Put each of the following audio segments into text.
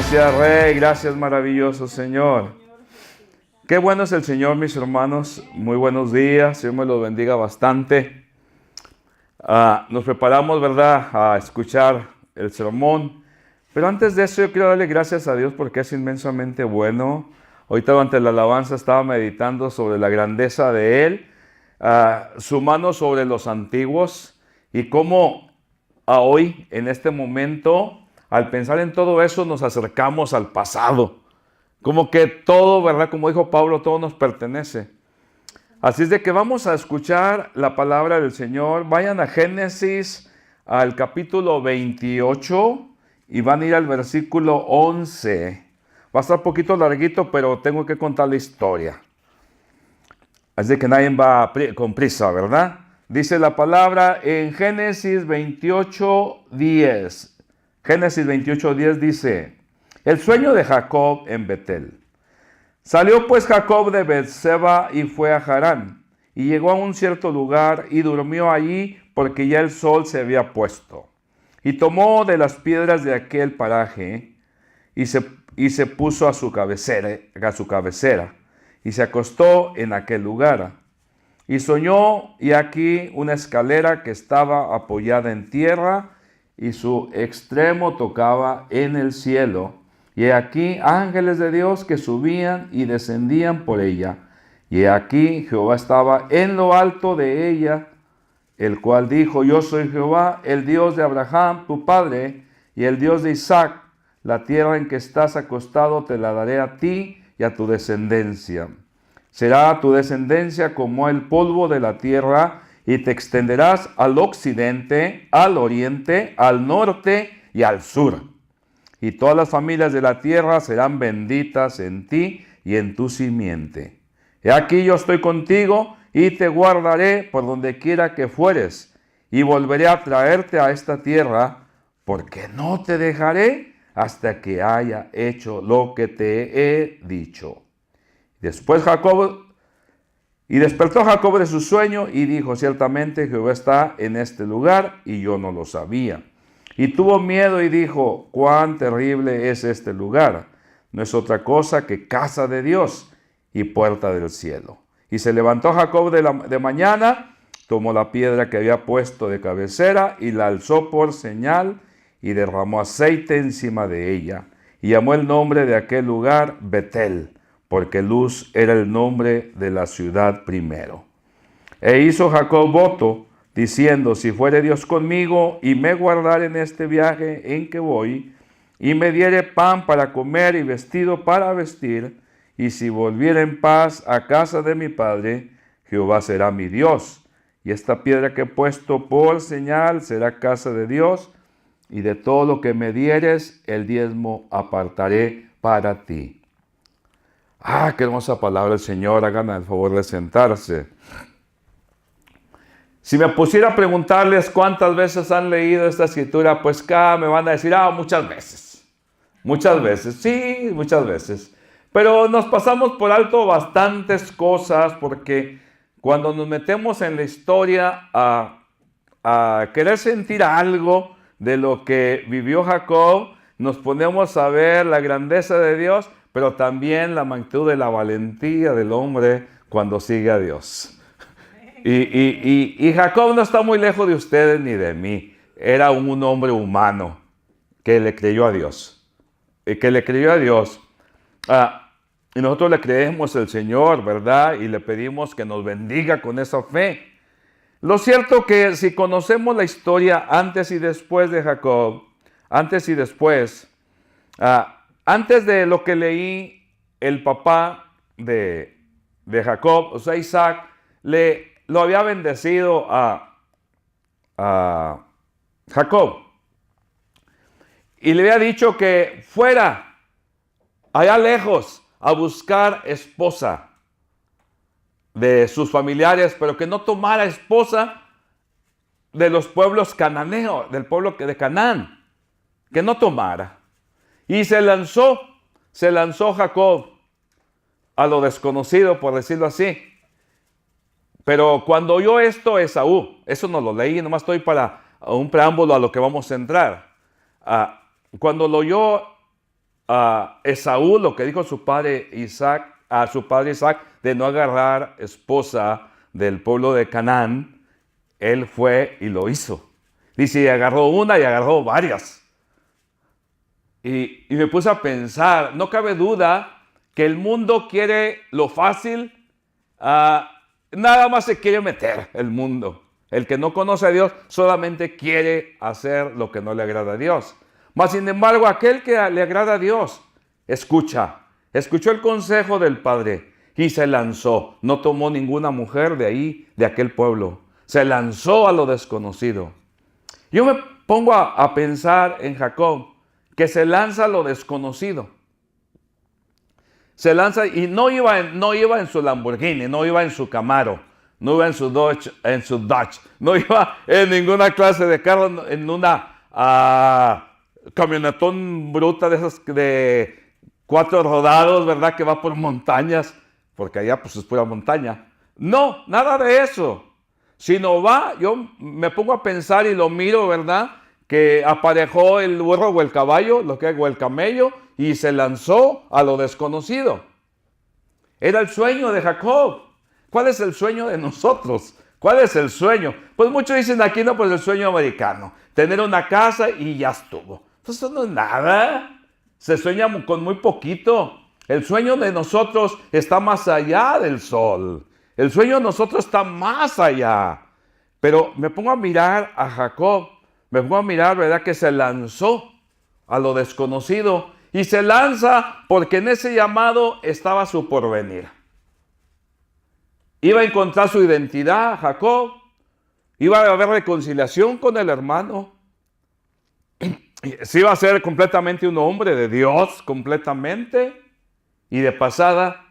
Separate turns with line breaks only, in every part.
Gracias, Rey. Gracias, maravilloso Señor. Qué bueno es el Señor, mis hermanos. Muy buenos días. Dios me los bendiga bastante. Nos preparamos, ¿verdad?, a escuchar el sermón. Pero antes de eso, yo quiero darle gracias a Dios porque es inmensamente bueno. Ahorita durante la alabanza estaba meditando sobre la grandeza de Él, su mano sobre los antiguos y cómo hoy, en este momento, al pensar en todo eso, nos acercamos al pasado. Como que todo, ¿verdad? Como dijo Pablo, todo nos pertenece. Así es de que vamos a escuchar la palabra del Señor. Vayan a Génesis, al capítulo 28, y van a ir al versículo 11. Va a estar un poquito larguito, pero tengo que contar la historia. Así de que nadie va con prisa, ¿verdad? Dice la palabra en Génesis 28:10. Génesis 28:10 dice: el sueño de Jacob en Betel. Salió pues Jacob de Beerseba y fue a Harán, y llegó a un cierto lugar y durmió allí porque ya el sol se había puesto. Y tomó de las piedras de aquel paraje y se puso a su cabecera, y se acostó en aquel lugar. Y soñó, y aquí una escalera que estaba apoyada en tierra, y su extremo tocaba en el cielo. Y aquí ángeles de Dios que subían y descendían por ella. Y aquí Jehová estaba en lo alto de ella, el cual dijo: yo soy Jehová, el Dios de Abraham, tu padre, y el Dios de Isaac. La tierra en que estás acostado te la daré a ti y a tu descendencia. Será tu descendencia como el polvo de la tierra, y te extenderás al occidente, al oriente, al norte y al sur. Y todas las familias de la tierra serán benditas en ti y en tu simiente. He aquí yo estoy contigo y te guardaré por donde quiera que fueres, y volveré a traerte a esta tierra, porque no te dejaré hasta que haya hecho lo que te he dicho. Y despertó Jacob de su sueño y dijo: ciertamente Jehová está en este lugar y yo no lo sabía. Y tuvo miedo y dijo: cuán terrible es este lugar. No es otra cosa que casa de Dios y puerta del cielo. Y se levantó Jacob de mañana, tomó la piedra que había puesto de cabecera y la alzó por señal y derramó aceite encima de ella. Y llamó el nombre de aquel lugar Betel, porque Luz era el nombre de la ciudad primero. E hizo Jacob voto, diciendo: si fuere Dios conmigo, y me guardare en este viaje en que voy, y me diere pan para comer y vestido para vestir, y si volviere en paz a casa de mi padre, Jehová será mi Dios, y esta piedra que he puesto por señal será casa de Dios, y de todo lo que me dieres, el diezmo apartaré para ti. Qué hermosa palabra del Señor. Hagan el favor de sentarse. Si me pusiera a preguntarles cuántas veces han leído esta escritura, pues acá me van a decir: muchas veces. Muchas veces, sí, muchas veces. Pero nos pasamos por alto bastantes cosas, porque cuando nos metemos en la historia a querer sentir algo de lo que vivió Jacob, nos ponemos a ver la grandeza de Dios, pero también la magnitud de la valentía del hombre cuando sigue a Dios. Y Jacob no está muy lejos de ustedes ni de mí. Era un hombre humano que le creyó a Dios. Y nosotros le creemos al Señor, ¿verdad? Y le pedimos que nos bendiga con esa fe. Lo cierto que si conocemos la historia antes y después de Jacob, antes de lo que leí, el papá de Jacob, o sea, Isaac, lo había bendecido a Jacob. Y le había dicho que fuera allá lejos a buscar esposa de sus familiares, pero que no tomara esposa de los pueblos cananeos, del pueblo de Canaán, que no tomara. Y se lanzó Jacob a lo desconocido, por decirlo así. Pero cuando oyó esto Esaú, eso no lo leí, nomás estoy para un preámbulo a lo que vamos a entrar. Cuando lo oyó a Esaú, lo que dijo su padre Isaac, a su padre Isaac, de no agarrar esposa del pueblo de Canaán, él fue y lo hizo. Dice, y agarró una y agarró varias. Y me puse a pensar, no cabe duda que el mundo quiere lo fácil, nada más se quiere meter el mundo. El que no conoce a Dios solamente quiere hacer lo que no le agrada a Dios. Mas, sin embargo, aquel que le agrada a Dios, escuchó el consejo del Padre y se lanzó. No tomó ninguna mujer de ahí, de aquel pueblo. Se lanzó a lo desconocido. Yo me pongo a pensar en Jacob, que se lanza a lo desconocido. Se lanza y no iba en su Lamborghini, no iba en su Camaro, no iba en su Dodge, no iba en ninguna clase de carro, en una camionetón bruta de esas de 4 rodados, ¿verdad? Que va por montañas, porque allá pues es pura montaña. No, nada de eso. Sino yo me pongo a pensar y lo miro, ¿verdad? Que aparejó el burro o el caballo, o el camello, y se lanzó a lo desconocido. Era el sueño de Jacob. ¿Cuál es el sueño de nosotros? ¿Cuál es el sueño? Pues muchos dicen aquí, no, pues el sueño americano. Tener una casa y ya estuvo. Pues eso no es nada. Se sueña con muy poquito. El sueño de nosotros está más allá del sol. El sueño de nosotros está más allá. Pero me pongo a mirar a Jacob. Me pongo a mirar, ¿verdad? Que se lanzó a lo desconocido. Y se lanza porque en ese llamado estaba su porvenir. Iba a encontrar su identidad, Jacob. Iba a haber reconciliación con el hermano. Se iba a ser completamente un hombre de Dios, completamente. Y de pasada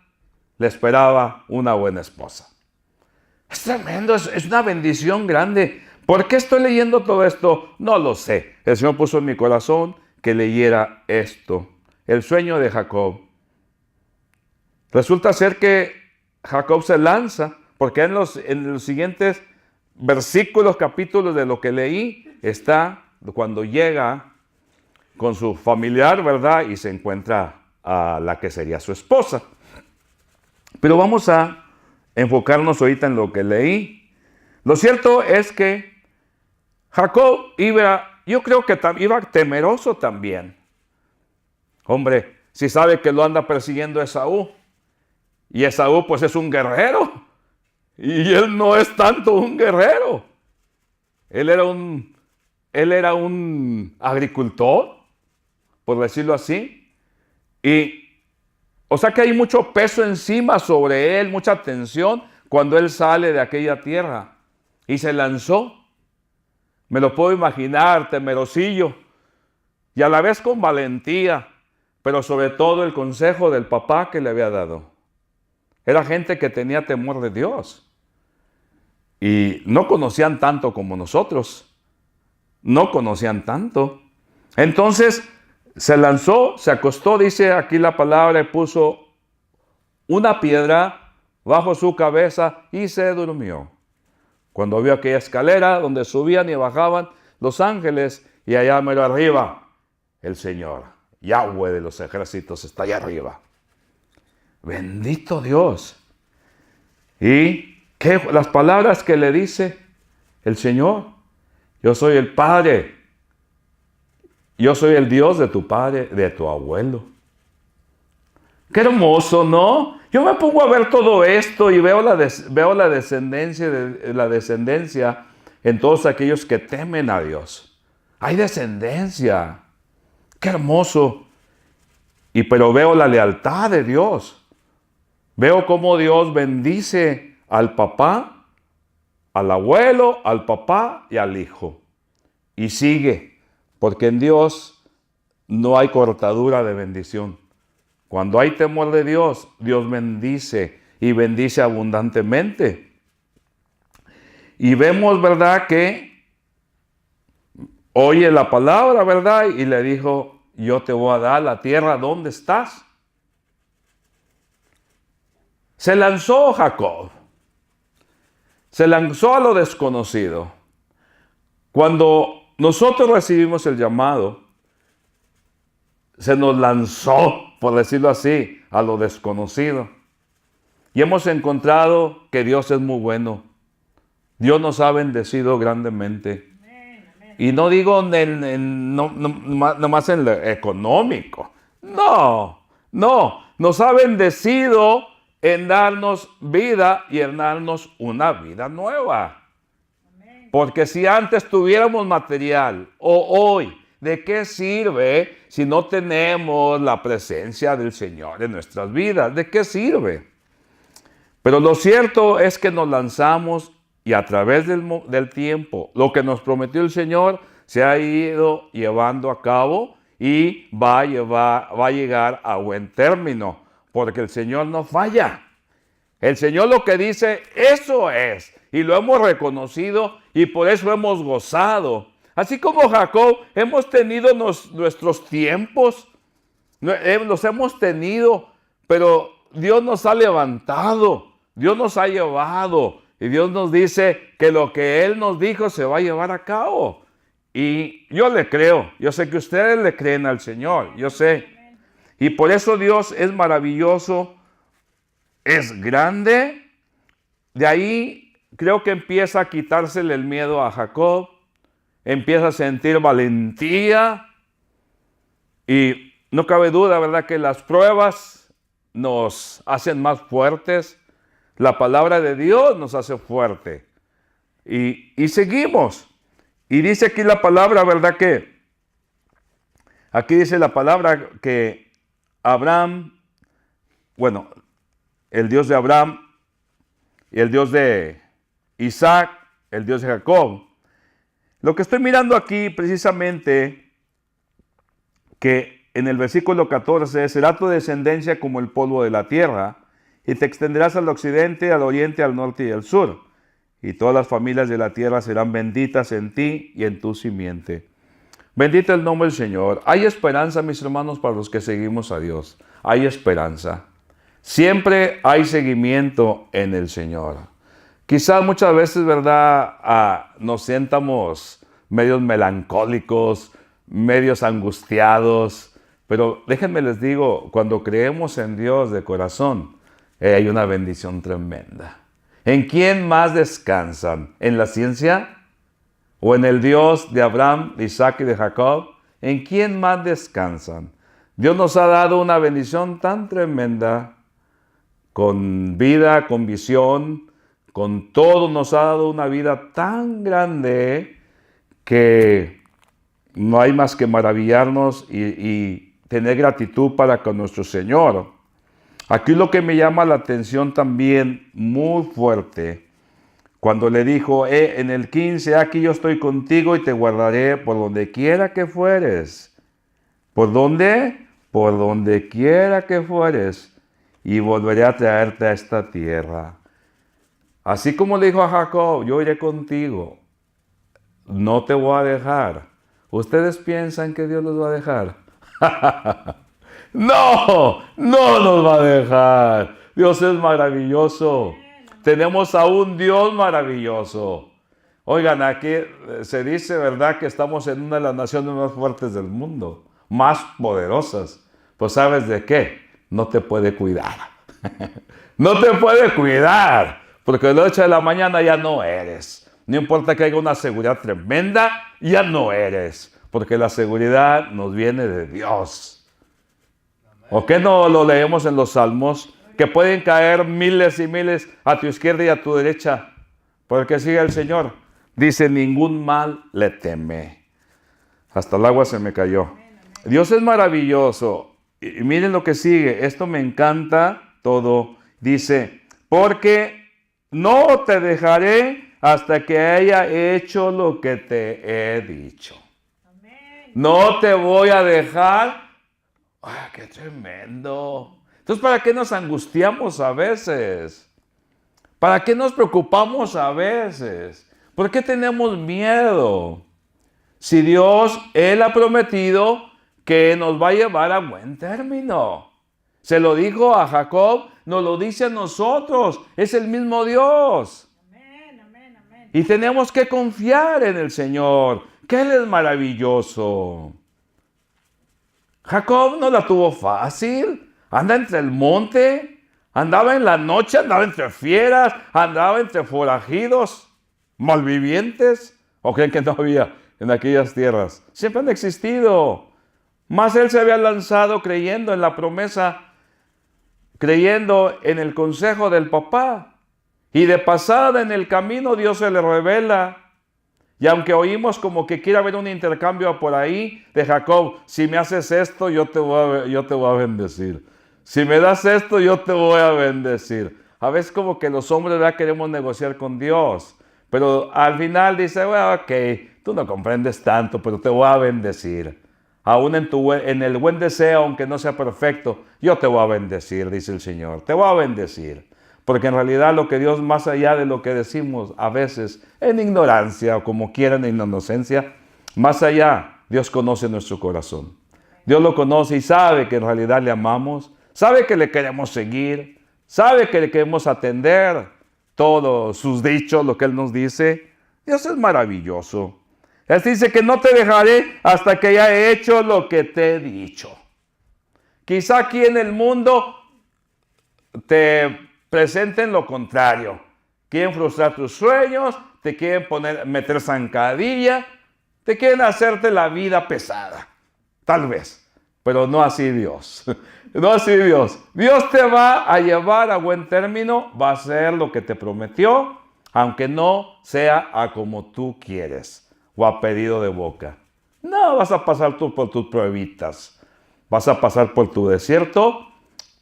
le esperaba una buena esposa. Es tremendo, es una bendición grande. ¿Por qué estoy leyendo todo esto? No lo sé. El Señor puso en mi corazón que leyera esto. El sueño de Jacob. Resulta ser que Jacob se lanza, porque en los siguientes versículos, capítulos de lo que leí, está cuando llega con su familiar, ¿verdad? Y se encuentra a la que sería su esposa. Pero vamos a enfocarnos ahorita en lo que leí. Lo cierto es que Jacob yo creo que iba temeroso también. Hombre, si sabe que lo anda persiguiendo Esaú, y Esaú pues es un guerrero, y él no es tanto un guerrero. Él era un agricultor, por decirlo así, o sea que hay mucho peso encima sobre él, mucha tensión cuando él sale de aquella tierra y se lanzó. Me lo puedo imaginar, temerosillo y a la vez con valentía, pero sobre todo el consejo del papá que le había dado. Era gente que tenía temor de Dios y no conocían tanto como nosotros. No conocían tanto. Entonces se lanzó, se acostó, dice aquí la palabra, y puso una piedra bajo su cabeza y se durmió. Cuando vio aquella escalera donde subían y bajaban los ángeles, y allá mero arriba el Señor, Yahweh de los ejércitos, está allá arriba. Bendito Dios. Y las palabras que le dice el Señor: yo soy el Padre, yo soy el Dios de tu padre, de tu abuelo. Qué hermoso, ¿no? Yo me pongo a ver todo esto y veo la descendencia en todos aquellos que temen a Dios. Hay descendencia. Qué hermoso. Pero veo la lealtad de Dios. Veo cómo Dios bendice al papá, al abuelo, al papá y al hijo. Y sigue, porque en Dios no hay cortadura de bendición. Cuando hay temor de Dios, Dios bendice y bendice abundantemente. Y vemos, ¿verdad?, que oye la palabra, ¿verdad? Y le dijo: yo te voy a dar la tierra donde estás. Se lanzó Jacob. Se lanzó a lo desconocido. Cuando nosotros recibimos el llamado, se nos lanzó, por decirlo así, a lo desconocido. Y hemos encontrado que Dios es muy bueno. Dios nos ha bendecido grandemente. Y no digo nomás en lo económico. No. Nos ha bendecido en darnos vida y en darnos una vida nueva. Porque si antes tuviéramos material o hoy, ¿de qué sirve si no tenemos la presencia del Señor en nuestras vidas? ¿De qué sirve? Pero lo cierto es que nos lanzamos y a través del tiempo, lo que nos prometió el Señor se ha ido llevando a cabo y va a llegar a buen término, porque el Señor no falla. El Señor lo que dice, eso es, y lo hemos reconocido y por eso hemos gozado. Así como Jacob, hemos tenido nuestros tiempos, los hemos tenido, pero Dios nos ha levantado, Dios nos ha llevado y Dios nos dice que lo que Él nos dijo se va a llevar a cabo. Y yo le creo, yo sé que ustedes le creen al Señor, yo sé. Y por eso Dios es maravilloso, es grande. De ahí creo que empieza a quitársele el miedo a Jacob, empieza a sentir valentía y no cabe duda, ¿verdad?, que las pruebas nos hacen más fuertes. La palabra de Dios nos hace fuerte. Y seguimos. Y dice aquí la palabra, ¿verdad?, que aquí dice la palabra que Abraham, bueno, el Dios de Abraham y el Dios de Isaac, el Dios de Jacob. Lo que estoy mirando aquí precisamente, que en el versículo 14, será tu descendencia como el polvo de la tierra, y te extenderás al occidente, al oriente, al norte y al sur. Y todas las familias de la tierra serán benditas en ti y en tu simiente. Bendito el nombre del Señor. Hay esperanza, mis hermanos, para los que seguimos a Dios. Hay esperanza. Siempre hay seguimiento en el Señor. Quizás muchas veces, ¿verdad?, nos sientamos medios melancólicos, medios angustiados. Pero déjenme les digo, cuando creemos en Dios de corazón, hay una bendición tremenda. ¿En quién más descansan? ¿En la ciencia? ¿O en el Dios de Abraham, de Isaac y de Jacob? ¿En quién más descansan? Dios nos ha dado una bendición tan tremenda, con vida, con visión, con todo. Nos ha dado una vida tan grande que no hay más que maravillarnos y tener gratitud para con nuestro Señor. Aquí lo que me llama la atención también muy fuerte, cuando le dijo, en el 15, aquí yo estoy contigo y te guardaré por donde quiera que fueres. ¿Por dónde? Por donde quiera que fueres. Y volveré a traerte a esta tierra. Así como le dijo a Jacob, yo iré contigo. No te voy a dejar. ¿Ustedes piensan que Dios los va a dejar? No nos va a dejar. Dios es maravilloso. Tenemos a un Dios maravilloso. Oigan, aquí se dice, ¿verdad?, que estamos en una de las naciones más fuertes del mundo, más poderosas. Pues ¿sabes de qué? No te puede cuidar. No te puede cuidar, porque de la noche a la mañana ya no eres. No importa que haya una seguridad tremenda, ya no eres, porque la seguridad nos viene de Dios. ¿O qué no lo leemos en los Salmos? Que pueden caer miles y miles a tu izquierda y a tu derecha, porque sigue el Señor. Dice, ningún mal le teme. Hasta el agua se me cayó. Dios es maravilloso. Y miren lo que sigue. Esto me encanta todo. Dice, porque no te dejaré hasta que haya hecho lo que te he dicho. No te voy a dejar. ¡Ay, qué tremendo! Entonces, ¿para qué nos angustiamos a veces? ¿Para qué nos preocupamos a veces? ¿Por qué tenemos miedo? Si Dios, Él ha prometido que nos va a llevar a buen término. Se lo dijo a Jacob, nos lo dice a nosotros. Es el mismo Dios. Amén, amén, amén. Y tenemos que confiar en el Señor, que Él es maravilloso. Jacob no la tuvo fácil. Anda entre el monte, andaba en la noche, andaba entre fieras, andaba entre forajidos, malvivientes. ¿O creen que no había en aquellas tierras? Siempre han existido. Mas él se había lanzado creyendo en la promesa, creyendo en el consejo del papá. Y de pasada en el camino Dios se le revela. Y aunque oímos como que quiere haber un intercambio por ahí de Jacob, si me haces esto, yo te voy a bendecir. Si me das esto, yo te voy a bendecir. A veces como que los hombres ya queremos negociar con Dios. Pero al final dice, bueno, ok, tú no comprendes tanto, pero te voy a bendecir. Aún en el buen deseo, aunque no sea perfecto, yo te voy a bendecir, dice el Señor. Te voy a bendecir. Porque en realidad lo que Dios, más allá de lo que decimos a veces en ignorancia o como quieran en inocencia, más allá, Dios conoce nuestro corazón. Dios lo conoce y sabe que en realidad le amamos, sabe que le queremos seguir, sabe que le queremos atender todos sus dichos, lo que Él nos dice. Dios es maravilloso. Él dice que no te dejaré hasta que haya hecho lo que te he dicho. Quizá aquí en el mundo te presenten lo contrario. Quieren frustrar tus sueños, te quieren meter zancadilla, te quieren hacerte la vida pesada. Tal vez, pero no así Dios. No así Dios. Dios te va a llevar a buen término, va a hacer lo que te prometió, aunque no sea a como tú quieres o a pedido de boca. No, vas a pasar tú por tus pruebitas. Vas a pasar por tu desierto,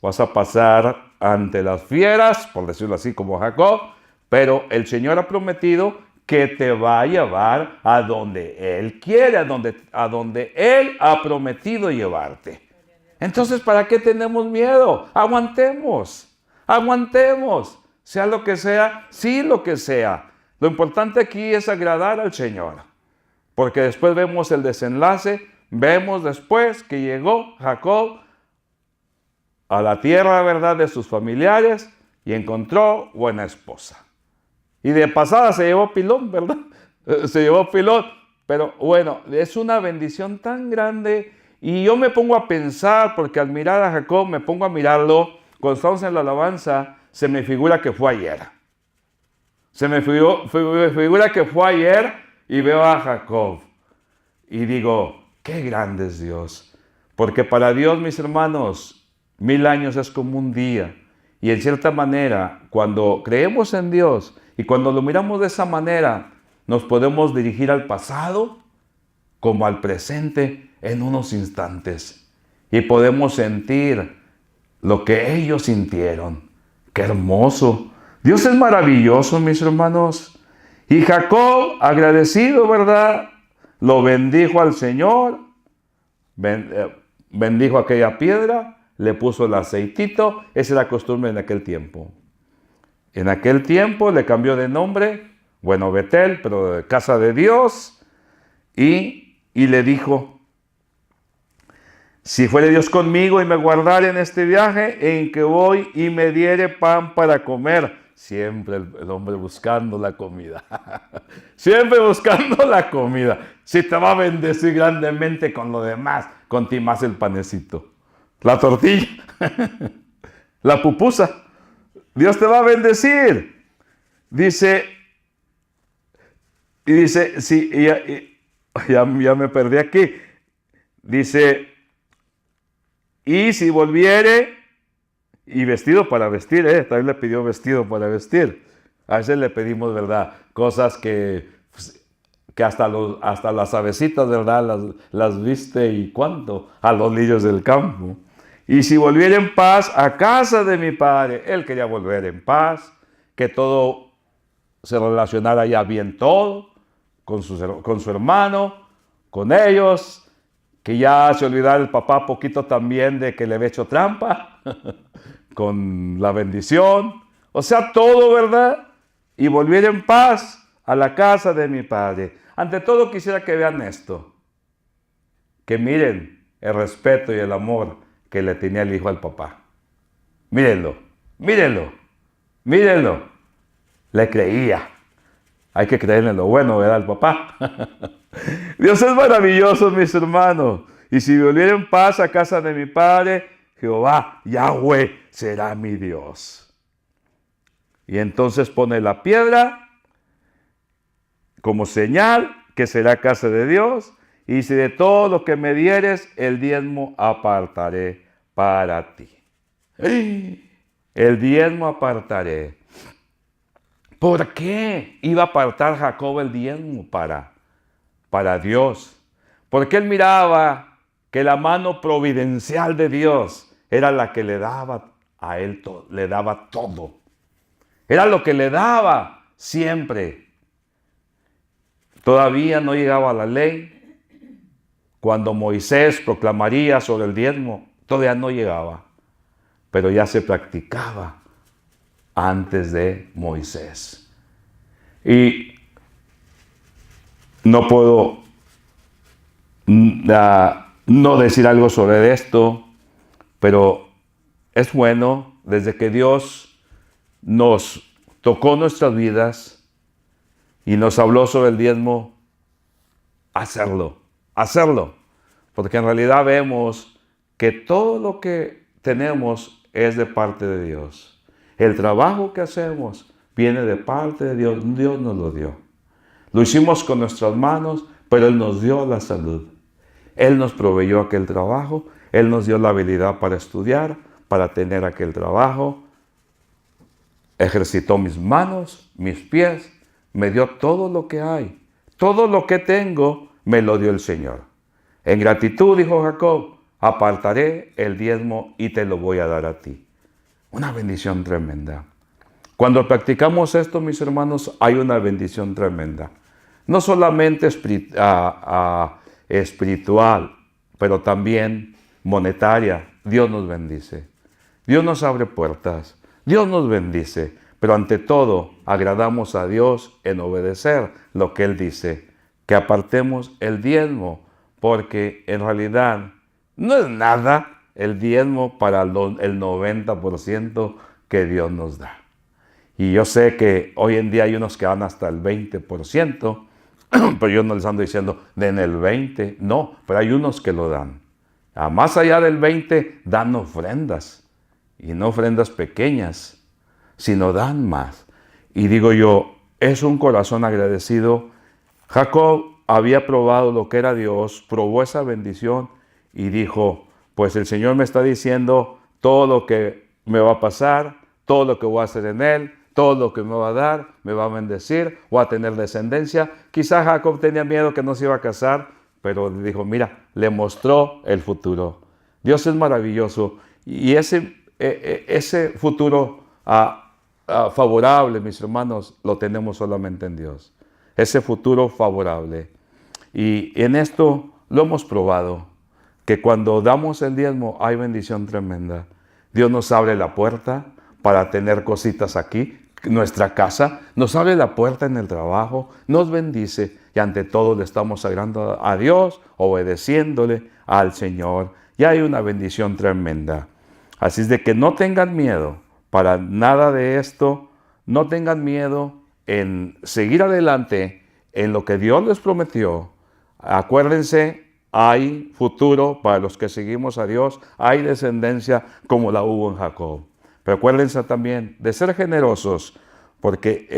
vas a pasar ante las fieras, por decirlo así como Jacob, pero el Señor ha prometido que te va a llevar a donde Él quiere, a donde Él ha prometido llevarte. Entonces, ¿para qué tenemos miedo? Aguantemos, sea lo que sea, sí lo que sea. Lo importante aquí es agradar al Señor, porque después vemos el desenlace, vemos después que llegó Jacob a la tierra, ¿verdad?, de sus familiares y encontró buena esposa. Y de pasada se llevó pilón, ¿verdad? Se llevó pilón. Pero bueno, es una bendición tan grande. Y yo me pongo a pensar, porque al mirar a Jacob, me pongo a mirarlo, cuando estamos en la alabanza, se me figura que fue ayer. Se me figura que fue ayer y veo a Jacob. Y digo, qué grande es Dios. Porque para Dios, mis hermanos, 1000 años es como un día. Y en cierta manera, cuando creemos en Dios y cuando lo miramos de esa manera, nos podemos dirigir al pasado como al presente en unos instantes. Y podemos sentir lo que ellos sintieron. ¡Qué hermoso! Dios es maravilloso, mis hermanos. Y Jacob, agradecido, ¿verdad?, lo bendijo al Señor, bendijo aquella piedra, le puso el aceitito. Esa era la costumbre en aquel tiempo. En aquel tiempo le cambió de nombre, bueno, Betel, pero de casa de Dios, y le dijo, si fuere Dios conmigo y me guardare en este viaje en que voy y me diere pan para comer. Siempre el hombre buscando la comida. Siempre buscando la comida. Si te va a bendecir grandemente con lo demás, con ti más el panecito, la tortilla, la pupusa. Dios te va a bendecir. Dice, sí, ya me perdí aquí. Dice, y si volviere, y vestido para vestir, también le pidió vestido para vestir. A veces le pedimos, ¿verdad?, cosas que hasta las avecitas, ¿verdad?, las viste, y cuánto, a los lirios del campo. Y si volviera en paz a casa de mi padre. Él quería volver en paz, que todo se relacionara ya bien todo, con su hermano, con ellos, que ya se olvidara el papá poquito también de que le había hecho trampa, con la bendición, o sea, todo, ¿verdad? Y volver en paz a la casa de mi padre. Ante todo quisiera que vean esto, que miren el respeto y el amor que le tenía el hijo al papá. Mírenlo, mírenlo, mírenlo. Le creía. Hay que creer en lo bueno, ¿verdad, el papá? Dios es maravilloso, mis hermanos. Y si volviera en paz a casa de mi padre, Jehová, Yahweh, será mi Dios. Y entonces pone la piedra como señal que será casa de Dios. Y dice, de todo lo que me dieres, el diezmo apartaré para ti. El diezmo apartaré. ¿Por qué iba a apartar Jacob el diezmo para Dios? Porque él miraba que la mano providencial de Dios era la que le daba a él todo, le daba todo. Era lo que le daba siempre. Todavía no llegaba la ley. Cuando Moisés proclamaría sobre el diezmo, todavía no llegaba. Pero ya se practicaba antes de Moisés. Y no puedo no decir algo sobre esto, pero es bueno desde que Dios nos tocó nuestras vidas y nos habló sobre el diezmo, hacerlo, porque en realidad vemos que todo lo que tenemos es de parte de Dios. El trabajo que hacemos viene de parte de Dios, Dios nos lo dio. Lo hicimos con nuestras manos, pero Él nos dio la salud. Él nos proveyó aquel trabajo, Él nos dio la habilidad para estudiar, para tener aquel trabajo. Ejercitó mis manos, mis pies, me dio todo lo que hay. Todo lo que tengo me lo dio el Señor. En gratitud, dijo Jacob, apartaré el diezmo y te lo voy a dar a ti. Una bendición tremenda. Cuando practicamos esto, mis hermanos, hay una bendición tremenda. No solamente espiritual, pero también monetaria. Dios nos bendice. Dios nos abre puertas. Dios nos bendice. Pero ante todo, agradamos a Dios en obedecer lo que Él dice. Que apartemos el diezmo, porque en realidad no es nada el diezmo para el 90% que Dios nos da. Y yo sé que hoy en día hay unos que dan hasta el 20%, pero yo no les ando diciendo, den el 20%, no, pero hay unos que lo dan. Más allá del 20%, dan ofrendas, y no ofrendas pequeñas, sino dan más. Y digo yo, es un corazón agradecido. Jacob había probado lo que era Dios, probó esa bendición y dijo, pues el Señor me está diciendo todo lo que me va a pasar, todo lo que voy a hacer en Él, todo lo que me va a dar, me va a bendecir, voy a tener descendencia. Quizás Jacob tenía miedo que no se iba a casar, pero dijo, mira, le mostró el futuro. Dios es maravilloso y ese futuro favorable, mis hermanos, lo tenemos solamente en Dios. Ese futuro favorable. Y en esto lo hemos probado, que cuando damos el diezmo hay bendición tremenda. Dios nos abre la puerta para tener cositas aquí, nuestra casa, nos abre la puerta en el trabajo, nos bendice y ante todo le estamos agradando a Dios, obedeciéndole al Señor. Y hay una bendición tremenda. Así es de que no tengan miedo para nada de esto, no tengan miedo en seguir adelante en lo que Dios les prometió. Acuérdense, hay futuro para los que seguimos a Dios, hay descendencia como la hubo en Jacob. Pero acuérdense también de ser generosos, porque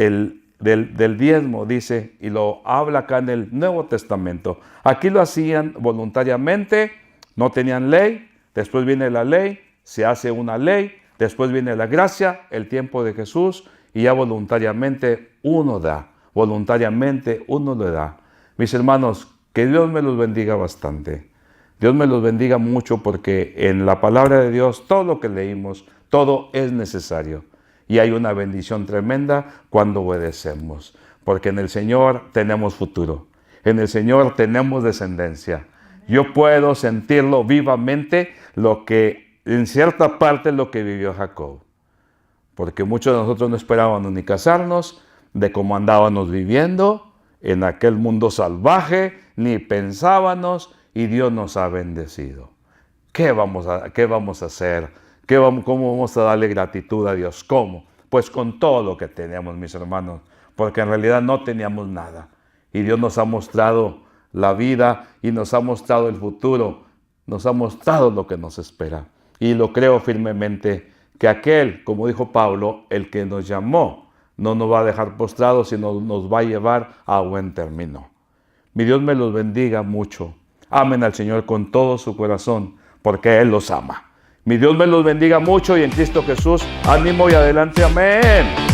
del diezmo dice, y lo habla acá en el Nuevo Testamento, aquí lo hacían voluntariamente, no tenían ley, después viene la ley, se hace una ley, después viene la gracia, el tiempo de Jesús, y ya voluntariamente uno da, voluntariamente uno le da. Mis hermanos, que Dios me los bendiga bastante. Dios me los bendiga mucho porque en la palabra de Dios, todo lo que leímos, todo es necesario. Y hay una bendición tremenda cuando obedecemos. Porque en el Señor tenemos futuro. En el Señor tenemos descendencia. Yo puedo sentirlo vivamente, lo que en cierta parte lo que vivió Jacob. Porque muchos de nosotros no esperábamos ni casarnos, de cómo andábamos viviendo en aquel mundo salvaje, ni pensábamos, y Dios nos ha bendecido. ¿Qué vamos a hacer? ¿Cómo vamos a darle gratitud a Dios? ¿Cómo? Pues con todo lo que tenemos, mis hermanos, porque en realidad no teníamos nada. Y Dios nos ha mostrado la vida y nos ha mostrado el futuro nos ha mostrado lo que nos espera. Y lo creo firmemente que aquel, como dijo Pablo, el que nos llamó, no nos va a dejar postrados, sino nos va a llevar a buen término. Mi Dios me los bendiga mucho. Amen al Señor con todo su corazón, porque Él los ama. Mi Dios me los bendiga mucho y en Cristo Jesús, ánimo y adelante. Amén.